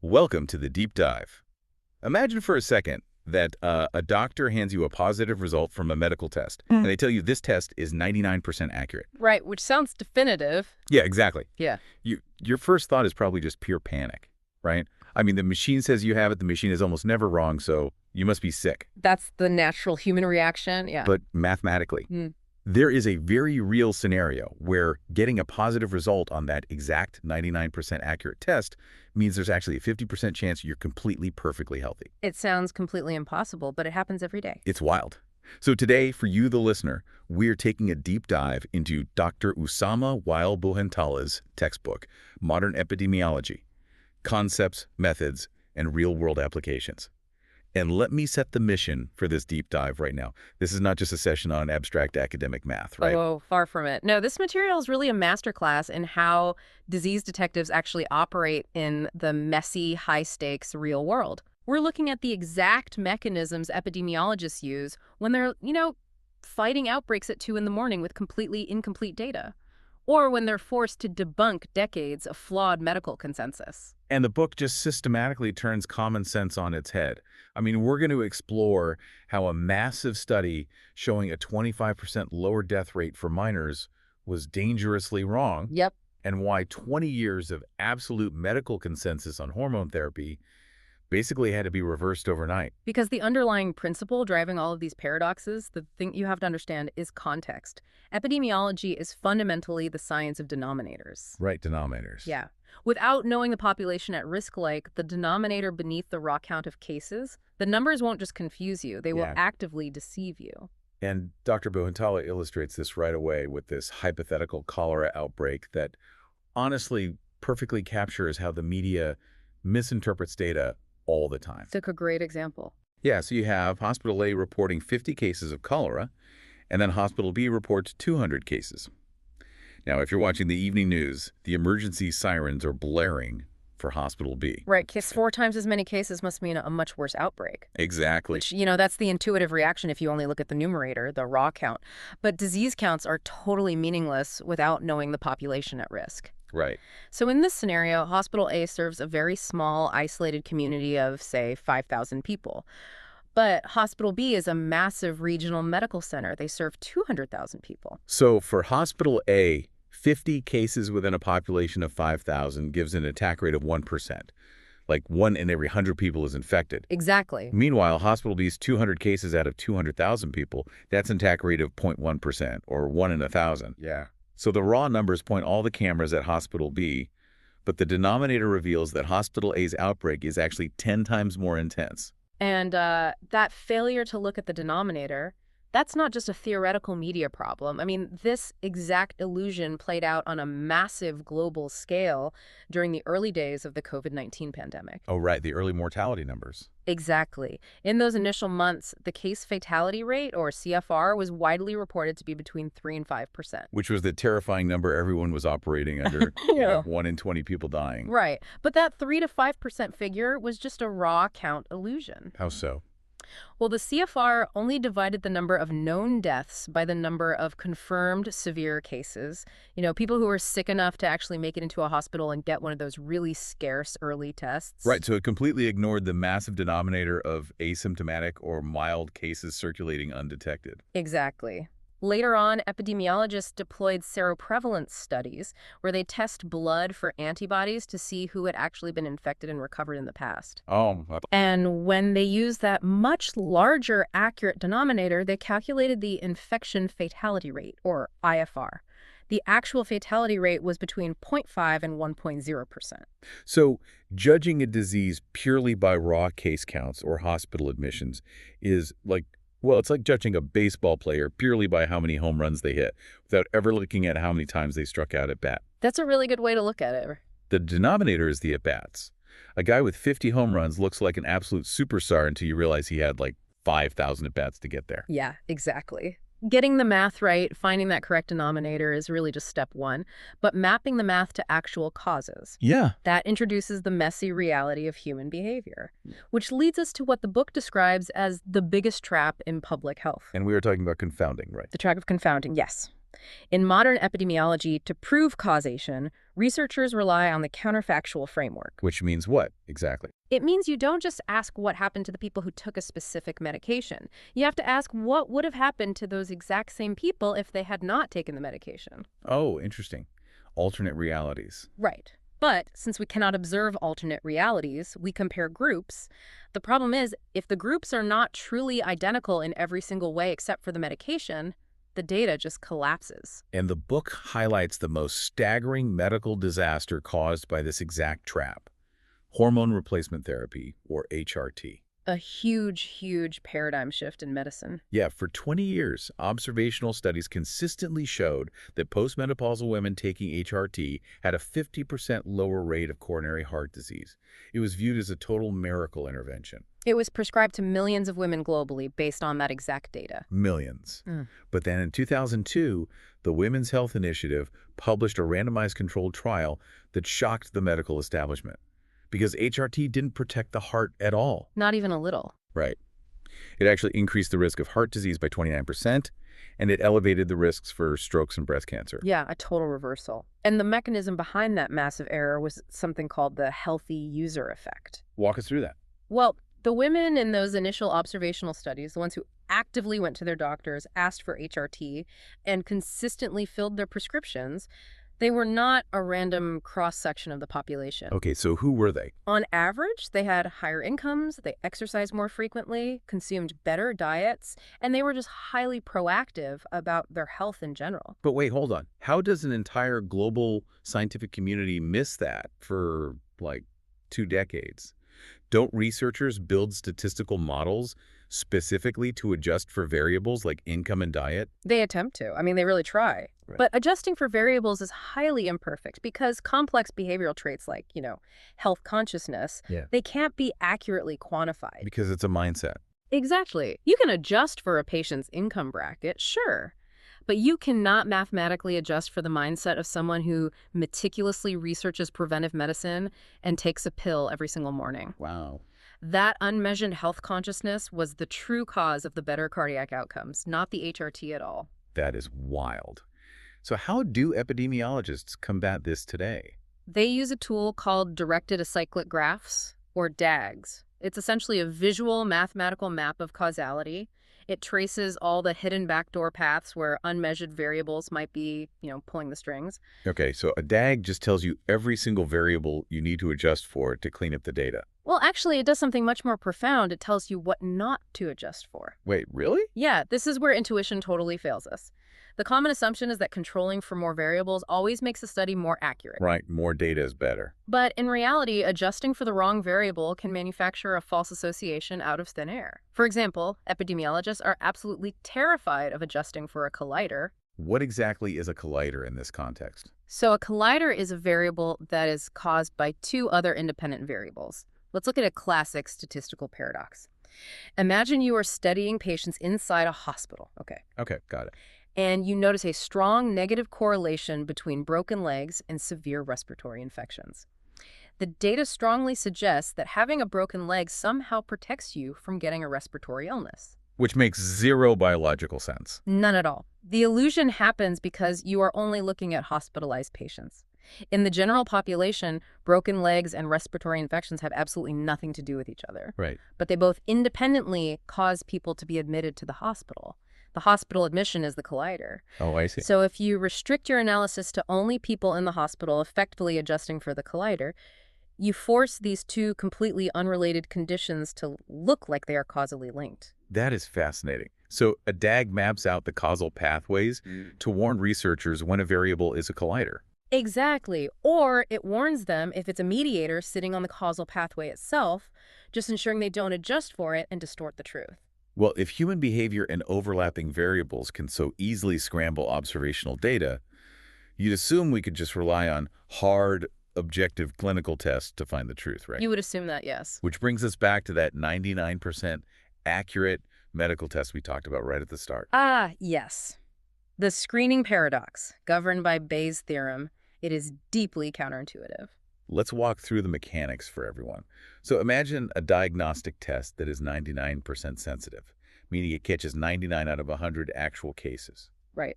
Welcome to the deep dive. Imagine for a second that a doctor hands you a positive result from a medical test, and they tell you this test is 99% accurate. Right, which sounds definitive. Yeah, exactly. Yeah. Your first thought is probably just pure panic, right? I mean, the machine says you have it. The machine is almost never wrong, so you must be sick. That's the natural human reaction, yeah. But mathematically, there is a very real scenario where getting a positive result on that exact 99% accurate test means there's actually a 50% chance you're completely, perfectly healthy. It sounds completely impossible, but it happens every day. It's wild. So today, for you, the listener, we're taking a deep dive into Dr. Usama Weil-Buhentala's textbook, Modern Epidemiology: Concepts, Methods, and Real-World Applications. And let me set the mission for this deep dive right now. This is not just a session on abstract academic math, right? Oh, far from it. No, this material is really a masterclass in how disease detectives actually operate in the messy, high-stakes real world. We're looking at the exact mechanisms epidemiologists use when they're, fighting outbreaks at 2 in the morning with completely incomplete data, or when they're forced to debunk decades of flawed medical consensus. And the book just systematically turns common sense on its head. I mean, we're going to explore how a massive study showing a 25% lower death rate for minors was dangerously wrong. Yep. And why 20 years of absolute medical consensus on hormone therapy basically had to be reversed overnight. Because the underlying principle driving all of these paradoxes, the thing you have to understand, is context. Epidemiology is fundamentally the science of denominators. Right, denominators. Yeah. Without knowing the population at risk, like the denominator beneath the raw count of cases, the numbers won't just confuse you. They will actively deceive you. And Dr. Buhentala illustrates this right away with this hypothetical cholera outbreak that honestly perfectly captures how the media misinterprets data all the time. It's a great example. Yeah, so you have Hospital A reporting 50 cases of cholera, and then Hospital B reports 200 cases. Now, if you're watching the evening news, the emergency sirens are blaring for Hospital B. Right, 4 times as many cases must mean a much worse outbreak. Exactly. Which, that's the intuitive reaction if you only look at the numerator, the raw count. But disease counts are totally meaningless without knowing the population at risk. Right. So in this scenario, Hospital A serves a very small, isolated community of, say, 5,000 people. But Hospital B is a massive regional medical center. They serve 200,000 people. So for Hospital A, 50 cases within a population of 5,000 gives an attack rate of 1%. Like 1 in every 100 people is infected. Exactly. Meanwhile, Hospital B's 200 cases out of 200,000 people, that's an attack rate of 0.1%, or 1 in 1,000. Yeah. So the raw numbers point all the cameras at Hospital B, but the denominator reveals that Hospital A's outbreak is actually 10 times more intense. And that failure to look at the denominator, that's not just a theoretical media problem. I mean, this exact illusion played out on a massive global scale during the early days of the COVID-19 pandemic. Oh, right, the early mortality numbers. Exactly. In those initial months, the case fatality rate, or CFR, was widely reported to be between 3 and 5%. Which was the terrifying number everyone was operating under, 1 in 20 people dying. Right. But that 3 to 5% figure was just a raw count illusion. How so? Well, the CFR only divided the number of known deaths by the number of confirmed severe cases. People who were sick enough to actually make it into a hospital and get one of those really scarce early tests. Right, so it completely ignored the massive denominator of asymptomatic or mild cases circulating undetected. Exactly. Later on, epidemiologists deployed seroprevalence studies where they test blood for antibodies to see who had actually been infected and recovered in the past. And when they used that much larger accurate denominator, they calculated the infection fatality rate, or IFR. The actual fatality rate was between 0.5 and 1.0%. So judging a disease purely by raw case counts or hospital admissions is it's like judging a baseball player purely by how many home runs they hit, without ever looking at how many times they struck out at bat. That's a really good way to look at it. The denominator is the at-bats. A guy with 50 home runs looks like an absolute superstar until you realize he had 5,000 at-bats to get there. Yeah, exactly. Getting the math right, finding that correct denominator is really just step 1, but mapping the math to actual causes. Yeah. That introduces the messy reality of human behavior, which leads us to what the book describes as the biggest trap in public health. And we were talking about confounding, right? The trap of confounding, yes. In modern epidemiology, to prove causation, researchers rely on the counterfactual framework. Which means what, exactly? It means you don't just ask what happened to the people who took a specific medication. You have to ask what would have happened to those exact same people if they had not taken the medication. Oh, interesting. Alternate realities. Right. But since we cannot observe alternate realities, we compare groups. The problem is, if the groups are not truly identical in every single way except for the medication, the data just collapses. And the book highlights the most staggering medical disaster caused by this exact trap. Hormone replacement therapy, or HRT. A huge, huge paradigm shift in medicine. Yeah, for 20 years, observational studies consistently showed that postmenopausal women taking HRT had a 50% lower rate of coronary heart disease. It was viewed as a total miracle intervention. It was prescribed to millions of women globally based on that exact data. Millions. But then in 2002, the Women's Health Initiative published a randomized controlled trial that shocked the medical establishment. Because HRT didn't protect the heart at all. Not even a little. Right. It actually increased the risk of heart disease by 29%, and it elevated the risks for strokes and breast cancer. Yeah, a total reversal. And the mechanism behind that massive error was something called the healthy user effect. Walk us through that. Well, the women in those initial observational studies, the ones who actively went to their doctors, asked for HRT, and consistently filled their prescriptions, they were not a random cross-section of the population. Okay, so who were they? On average, they had higher incomes, they exercised more frequently, consumed better diets, and they were just highly proactive about their health in general. But wait, hold on. How does an entire global scientific community miss that for, like, 2 decades? Don't researchers build statistical models specifically to adjust for variables like income and diet? They attempt to. I mean, they really try. Right. But adjusting for variables is highly imperfect because complex behavioral traits like, health consciousness, they can't be accurately quantified. Because it's a mindset. Exactly. You can adjust for a patient's income bracket, sure. But you cannot mathematically adjust for the mindset of someone who meticulously researches preventive medicine and takes a pill every single morning. Wow. That unmeasured health consciousness was the true cause of the better cardiac outcomes, not the HRT at all. That is wild. So how do epidemiologists combat this today? They use a tool called directed acyclic graphs, or DAGs. It's essentially a visual mathematical map of causality. It traces all the hidden backdoor paths where unmeasured variables might be, pulling the strings. Okay, so a DAG just tells you every single variable you need to adjust for to clean up the data. Well, actually, it does something much more profound. It tells you what not to adjust for. Wait, really? Yeah, this is where intuition totally fails us. The common assumption is that controlling for more variables always makes a study more accurate. Right, more data is better. But in reality, adjusting for the wrong variable can manufacture a false association out of thin air. For example, epidemiologists are absolutely terrified of adjusting for a collider. What exactly is a collider in this context? So a collider is a variable that is caused by 2 other independent variables. Let's look at a classic statistical paradox. Imagine you are studying patients inside a hospital. Okay, got it. And you notice a strong negative correlation between broken legs and severe respiratory infections. The data strongly suggests that having a broken leg somehow protects you from getting a respiratory illness. Which makes zero biological sense. None at all. The illusion happens because you are only looking at hospitalized patients. In the general population, broken legs and respiratory infections have absolutely nothing to do with each other. Right. But they both independently cause people to be admitted to the hospital. The hospital admission is the collider. Oh, I see. So if you restrict your analysis to only people in the hospital, effectively adjusting for the collider, you force these 2 completely unrelated conditions to look like they are causally linked. That is fascinating. So a DAG maps out the causal pathways to warn researchers when a variable is a collider. Exactly. Or it warns them if it's a mediator sitting on the causal pathway itself, just ensuring they don't adjust for it and distort the truth. Well, if human behavior and overlapping variables can so easily scramble observational data, you'd assume we could just rely on hard, objective clinical tests to find the truth, right? You would assume that, yes. Which brings us back to that 99% accurate medical test we talked about right at the start. Ah, yes. The screening paradox, governed by Bayes' theorem, it is deeply counterintuitive. Let's walk through the mechanics for everyone. So imagine a diagnostic test that is 99% sensitive, meaning it catches 99 out of 100 actual cases. Right.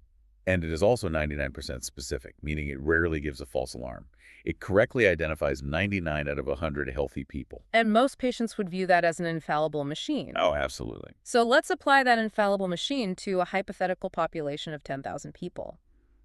And it is also 99% specific, meaning it rarely gives a false alarm. It correctly identifies 99 out of 100 healthy people. And most patients would view that as an infallible machine. Oh, absolutely. So let's apply that infallible machine to a hypothetical population of 10,000 people.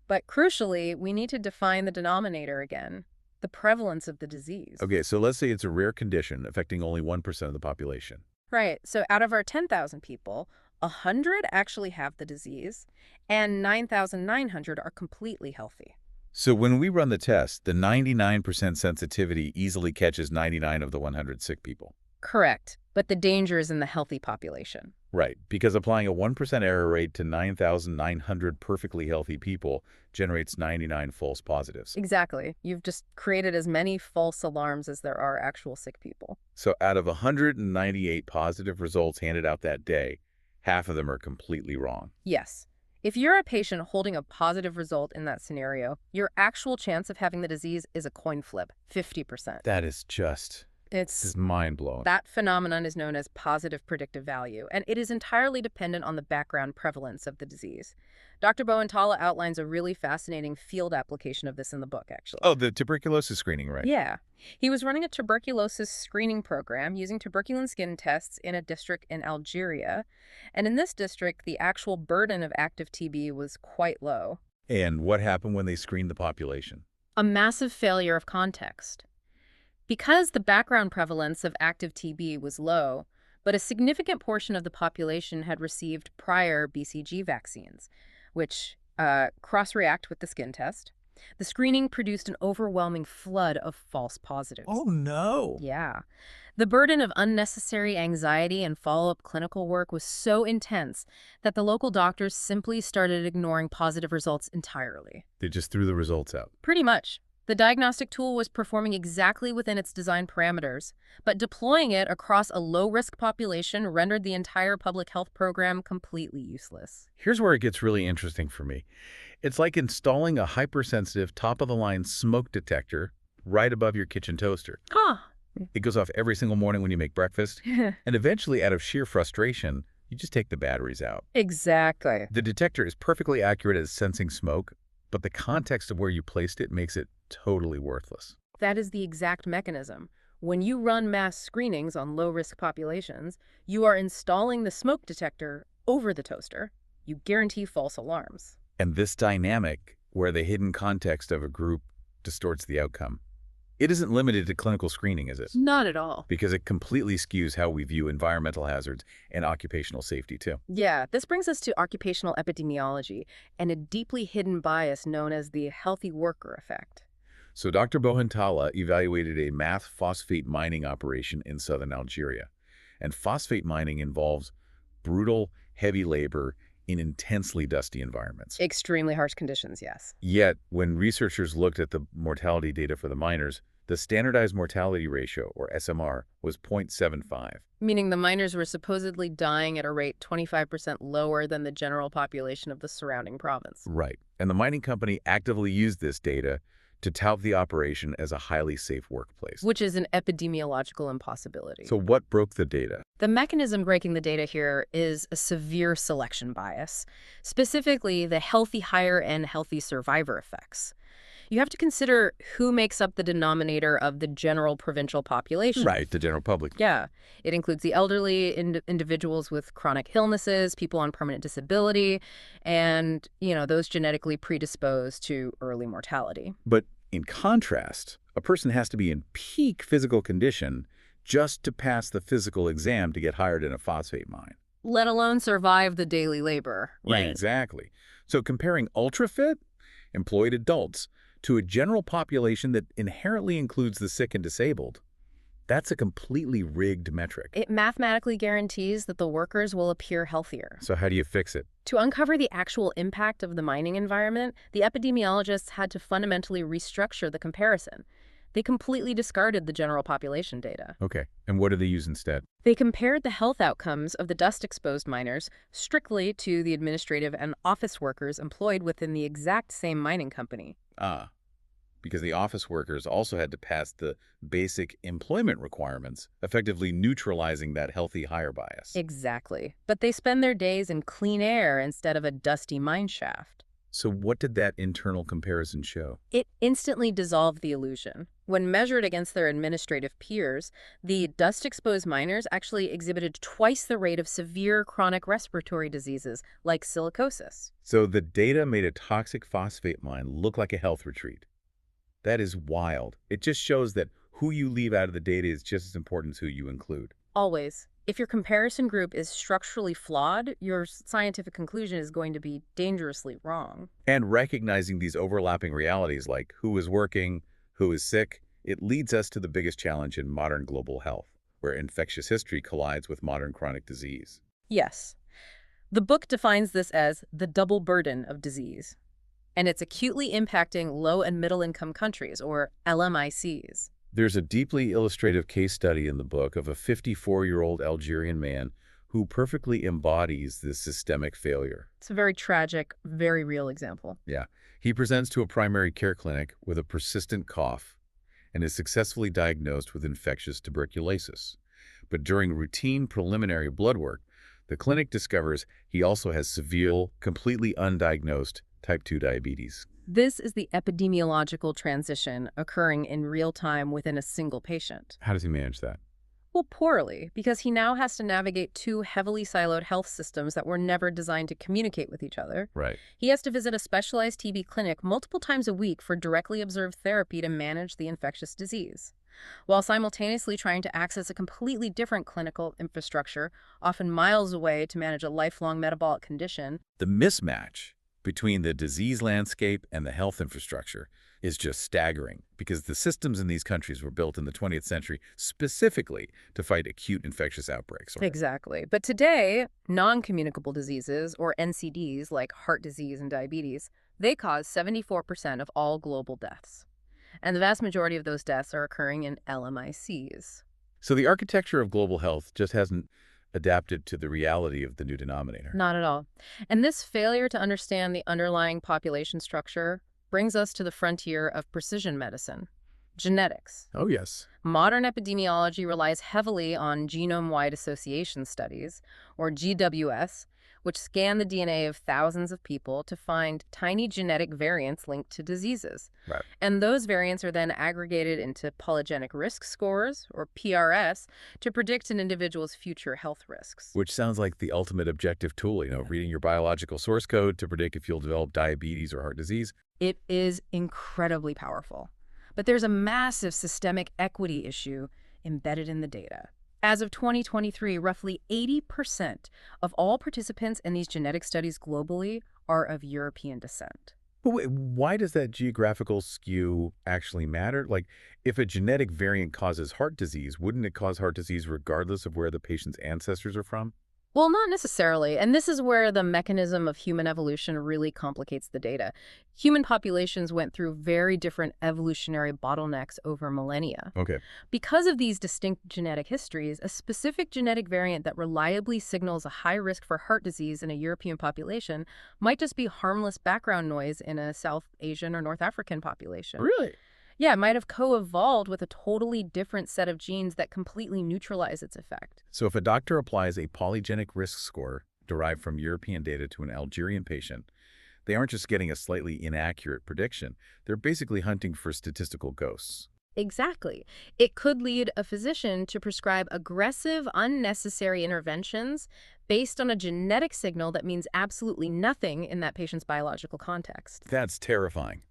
But crucially, we need to define the denominator again, the prevalence of the disease. Okay, so let's say it's a rare condition affecting only 1% of the population. Right, so out of our 10,000 people, 100 actually have the disease, and 9,900 are completely healthy. So when we run the test, the 99% sensitivity easily catches 99 of the 100 sick people. Correct, but the danger is in the healthy population. Right, because applying a 1% error rate to 9,900 perfectly healthy people generates 99 false positives. Exactly. You've just created as many false alarms as there are actual sick people. So out of 198 positive results handed out that day, half of them are completely wrong. Yes. If you're a patient holding a positive result in that scenario, your actual chance of having the disease is a coin flip, 50%. That is just... This is mind-blowing. That phenomenon is known as positive predictive value, and it is entirely dependent on the background prevalence of the disease. Dr. Bohentala outlines a really fascinating field application of this in the book, actually. Oh, the tuberculosis screening, right? Yeah. He was running a tuberculosis screening program using tuberculin skin tests in a district in Algeria. And in this district, the actual burden of active TB was quite low. And what happened when they screened the population? A massive failure of context. Because the background prevalence of active TB was low, but a significant portion of the population had received prior BCG vaccines, which cross-react with the skin test, the screening produced an overwhelming flood of false positives. Oh, no. Yeah. The burden of unnecessary anxiety and follow-up clinical work was so intense that the local doctors simply started ignoring positive results entirely. They just threw the results out. Pretty much. The diagnostic tool was performing exactly within its design parameters, but deploying it across a low-risk population rendered the entire public health program completely useless. Here's where it gets really interesting for me. It's like installing a hypersensitive, top-of-the-line smoke detector right above your kitchen toaster. Huh. It goes off every single morning when you make breakfast, and eventually, out of sheer frustration, you just take the batteries out. Exactly. The detector is perfectly accurate at sensing smoke, but the context of where you placed it makes it totally worthless. That is the exact mechanism. When you run mass screenings on low-risk populations, you are installing the smoke detector over the toaster. You guarantee false alarms. And this dynamic, where the hidden context of a group distorts the outcome, it isn't limited to clinical screening, is it? Not at all. Because it completely skews how we view environmental hazards and occupational safety, too. Yeah, this brings us to occupational epidemiology and a deeply hidden bias known as the healthy worker effect. So Dr. Bohentala evaluated a math phosphate mining operation in southern Algeria. And phosphate mining involves brutal, heavy labor in intensely dusty environments. Extremely harsh conditions, yes. Yet, when researchers looked at the mortality data for the miners, the standardized mortality ratio, or SMR, was 0.75. Meaning the miners were supposedly dying at a rate 25% lower than the general population of the surrounding province. Right. And the mining company actively used this data to tout the operation as a highly safe workplace. Which is an epidemiological impossibility. So what broke the data? The mechanism breaking the data here is a severe selection bias, specifically the healthy hire and healthy survivor effects. You have to consider who makes up the denominator of the general provincial population. Right, the general public. Yeah. It includes the elderly, individuals with chronic illnesses, people on permanent disability, and, those genetically predisposed to early mortality. But in contrast, a person has to be in peak physical condition just to pass the physical exam to get hired in a phosphate mine. Let alone survive the daily labor. Right. Exactly. So comparing ultra-fit, employed adults, to a general population that inherently includes the sick and disabled, that's a completely rigged metric. It mathematically guarantees that the workers will appear healthier. So how do you fix it? To uncover the actual impact of the mining environment, the epidemiologists had to fundamentally restructure the comparison. They completely discarded the general population data. Okay, and what do they use instead? They compared the health outcomes of the dust-exposed miners strictly to the administrative and office workers employed within the exact same mining company. Because the office workers also had to pass the basic employment requirements, effectively neutralizing that healthy hire bias. Exactly. But they spend their days in clean air instead of a dusty mine shaft. So what did that internal comparison show? It instantly dissolved the illusion. When measured against their administrative peers, the dust-exposed miners actually exhibited twice the rate of severe chronic respiratory diseases like silicosis. So the data made a toxic phosphate mine look like a health retreat. That is wild. It just shows that who you leave out of the data is just as important as who you include. Always. If your comparison group is structurally flawed, your scientific conclusion is going to be dangerously wrong. And recognizing these overlapping realities like who is working, who is sick, it leads us to the biggest challenge in modern global health, where infectious history collides with modern chronic disease. Yes. The book defines this as the double burden of disease, and it's acutely impacting low and middle income countries, or LMICs. There's a deeply illustrative case study in the book of a 54-year-old Algerian man who perfectly embodies this systemic failure. It's a very tragic, very real example. Yeah. He presents to a primary care clinic with a persistent cough and is successfully diagnosed with infectious tuberculosis. But during routine preliminary blood work, the clinic discovers he also has severe, completely undiagnosed type 2 diabetes. This is the epidemiological transition occurring in real time within a single patient. How does he manage that? Well, poorly, because he now has to navigate two heavily siloed health systems that were never designed to communicate with each other. Right. He has to visit a specialized TB clinic multiple times a week for directly observed therapy to manage the infectious disease, while simultaneously trying to access a completely different clinical infrastructure, often miles away, to manage a lifelong metabolic condition. The mismatch between the disease landscape and the health infrastructure is just staggering because the systems in these countries were built in the 20th century specifically to fight acute infectious outbreaks. Exactly. But today, non-communicable diseases, or NCDs, like heart disease and diabetes, they cause 74% of all global deaths. And the vast majority of those deaths are occurring in LMICs. So the architecture of global health just hasn't adapted to the reality of the new denominator. Not at all. And this failure to understand the underlying population structure brings us to the frontier of precision medicine, genetics. Oh, yes. Modern epidemiology relies heavily on genome-wide association studies, or GWS, which scan the DNA of thousands of people to find tiny genetic variants linked to diseases. Right. And those variants are then aggregated into polygenic risk scores, or PRS, to predict an individual's future health risks. Which sounds like the ultimate objective tool, reading your biological source code to predict if you'll develop diabetes or heart disease. It is incredibly powerful. But there's a massive systemic equity issue embedded in the data. As of 2023, roughly 80% of all participants in these genetic studies globally are of European descent. But wait, why does that geographical skew actually matter? Like, if a genetic variant causes heart disease, wouldn't it cause heart disease regardless of where the patient's ancestors are from? Well, not necessarily. And this is where the mechanism of human evolution really complicates the data. Human populations went through very different evolutionary bottlenecks over millennia. Okay. Because of these distinct genetic histories, a specific genetic variant that reliably signals a high risk for heart disease in a European population might just be harmless background noise in a South Asian or North African population. Really? Yeah, it might have co-evolved with a totally different set of genes that completely neutralize its effect. So if a doctor applies a polygenic risk score derived from European data to an Algerian patient, they aren't just getting a slightly inaccurate prediction. They're basically hunting for statistical ghosts. Exactly. It could lead a physician to prescribe aggressive, unnecessary interventions based on a genetic signal that means absolutely nothing in that patient's biological context. That's terrifying.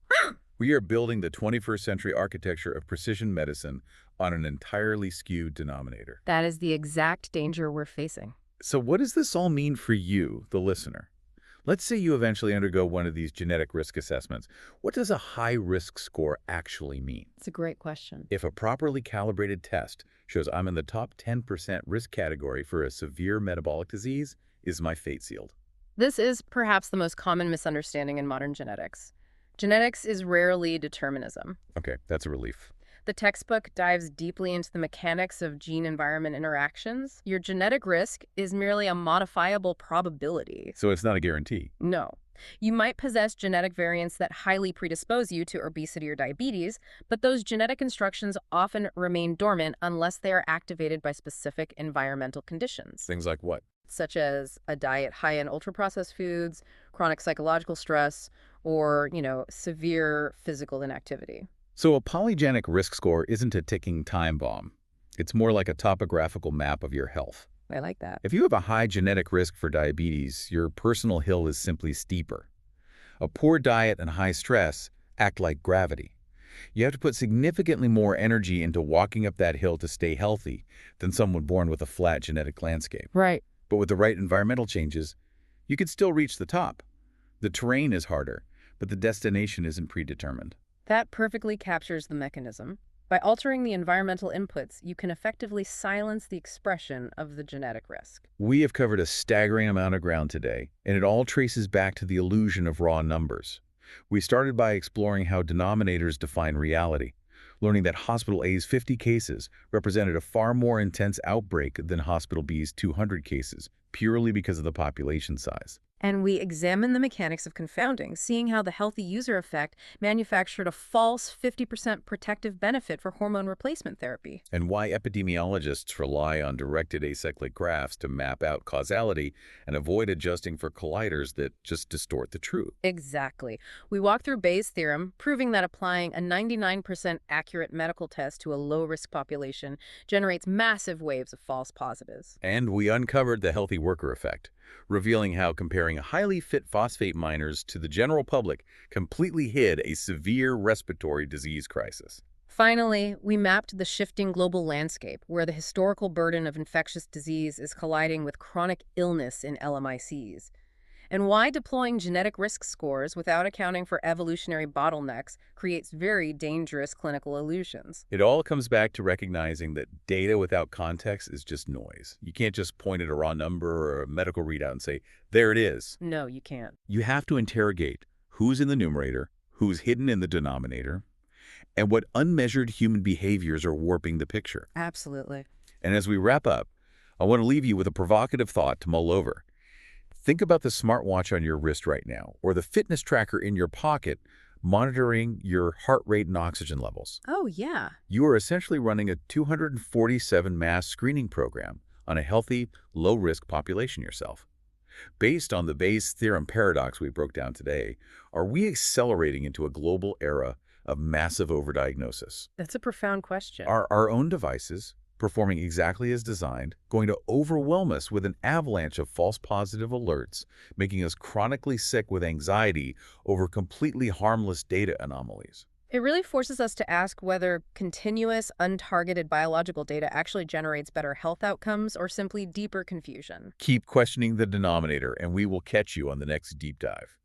We are building the 21st century architecture of precision medicine on an entirely skewed denominator. That is the exact danger we're facing. So what does this all mean for you, the listener? Let's say you eventually undergo one of these genetic risk assessments. What does a high-risk score actually mean? It's a great question. If a properly calibrated test shows I'm in the top 10% risk category for a severe metabolic disease, is my fate sealed? This is perhaps the most common misunderstanding in modern genetics. Genetics is rarely determinism. Okay, that's a relief. The textbook dives deeply into the mechanics of gene-environment interactions. Your genetic risk is merely a modifiable probability. So it's not a guarantee? No. You might possess genetic variants that highly predispose you to obesity or diabetes, but those genetic instructions often remain dormant unless they are activated by specific environmental conditions. Things like what? such as a diet high in ultra-processed foods, chronic psychological stress, or, severe physical inactivity. So a polygenic risk score isn't a ticking time bomb. It's more like a topographical map of your health. I like that. If you have a high genetic risk for diabetes, your personal hill is simply steeper. A poor diet and high stress act like gravity. You have to put significantly more energy into walking up that hill to stay healthy than someone born with a flat genetic landscape. Right. But with the right environmental changes, you could still reach the top. The terrain is harder, but the destination isn't predetermined. That perfectly captures the mechanism. By altering the environmental inputs, you can effectively silence the expression of the genetic risk. We have covered a staggering amount of ground today, and it all traces back to the illusion of raw numbers. We started by exploring how denominators define reality, learning that Hospital A's 50 cases represented a far more intense outbreak than Hospital B's 200 cases, purely because of the population size. And we examine the mechanics of confounding, seeing how the healthy user effect manufactured a false 50% protective benefit for hormone replacement therapy. And why epidemiologists rely on directed acyclic graphs to map out causality and avoid adjusting for colliders that just distort the truth. Exactly. We walk through Bayes' theorem, proving that applying a 99% accurate medical test to a low-risk population generates massive waves of false positives. And we uncovered the healthy worker effect, revealing how comparing highly fit phosphate miners to the general public completely hid a severe respiratory disease crisis. Finally, we mapped the shifting global landscape, where the historical burden of infectious disease is colliding with chronic illness in LMICs, and why deploying genetic risk scores without accounting for evolutionary bottlenecks creates very dangerous clinical illusions. It all comes back to recognizing that data without context is just noise. You can't just point at a raw number or a medical readout and say, there it is. No, you can't. You have to interrogate who's in the numerator, who's hidden in the denominator, and what unmeasured human behaviors are warping the picture. Absolutely. And as we wrap up, I want to leave you with a provocative thought to mull over. Think about the smartwatch on your wrist right now, or the fitness tracker in your pocket monitoring your heart rate and oxygen levels. Oh, yeah. You are essentially running a 247 mass screening program on a healthy, low-risk population yourself. Based on the Bayes' theorem paradox we broke down today, are we accelerating into a global era of massive overdiagnosis? That's a profound question. Are our own devices, performing exactly as designed, going to overwhelm us with an avalanche of false positive alerts, making us chronically sick with anxiety over completely harmless data anomalies? It really forces us to ask whether continuous, untargeted biological data actually generates better health outcomes or simply deeper confusion. Keep questioning the denominator, and we will catch you on the next deep dive.